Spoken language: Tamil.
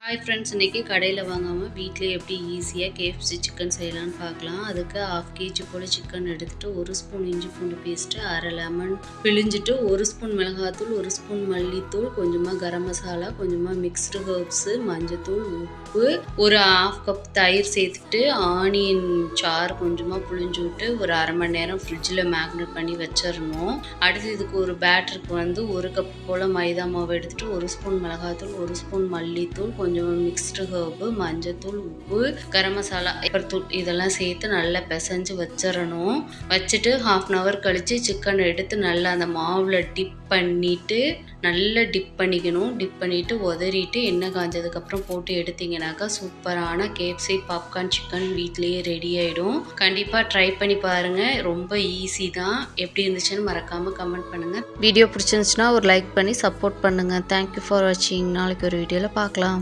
ஹாய் ஃப்ரெண்ட்ஸ், இன்றைக்கி கடையில் வாங்காமல் வீட்டிலே எப்படி ஈஸியாக கேஎஃப்சி சிக்கன் செய்யலான்னு பார்க்கலாம். அதுக்கு 1/2 கேஜி போல் சிக்கன் எடுத்துகிட்டு 1 ஸ்பூன் இஞ்சி பூண்டு பேஸ்ட்டு, 1/2 லெமன் பிழிஞ்சிட்டு 1 ஸ்பூன் மிளகாத்தூள், 1 ஸ்பூன் மல்லித்தூள், கொஞ்சமாக கரம் மசாலா, கொஞ்சமாக மிக்ஸ்டு ஹர்ப்ஸு, மஞ்சத்தூள், உப்பு, ஒரு 1/2 கப் தயிர் சேர்த்துட்டு ஆனியன் சாறு கொஞ்சமாக புழிஞ்சு விட்டு ஒரு 1/2 மணி நேரம் ஃப்ரிட்ஜில் மேக்னேட் பண்ணி வச்சிடணும். அடுத்து இதுக்கு ஒரு பேட்டருக்கு 1 கப் போல் மைதா மாவு எடுத்துகிட்டு 1 ஸ்பூன் மிளகாத்தூள், 1 ஸ்பூன் மல்லித்தூள், கொஞ்சம் மிக்ஸ்டு ஹர்பு, மஞ்சத்தூள், உப்பு, கரம் மசாலா, தூள் இதெல்லாம் சேர்த்து நல்லா பிசைஞ்சு வச்சிடணும். வச்சுட்டு 1/2 hour கழித்து சிக்கனை எடுத்து நல்லா அந்த மாவில் டிப் பண்ணிக்கணும். டிப் பண்ணிவிட்டு உதறிட்டு எண்ணெய் காஞ்சதுக்கப்புறம் போட்டு எடுத்திங்கனாக்கா சூப்பரான கேஎஃப்சி பாப்கார்ன் சிக்கன் வீட்லேயே ரெடி ஆகிடும். கண்டிப்பாக ட்ரை பண்ணி பாருங்கள். ரொம்ப ஈஸி தான். எப்படி இருந்துச்சுன்னு மறக்காமல் கமெண்ட் பண்ணுங்கள். வீடியோ பிடிச்சிருந்துச்சுன்னா ஒரு லைக் பண்ணி சப்போர்ட் பண்ணுங்கள். தேங்க்யூ ஃபார் வாட்சிங். நாளைக்கு ஒரு வீடியோவில் பார்க்கலாம்.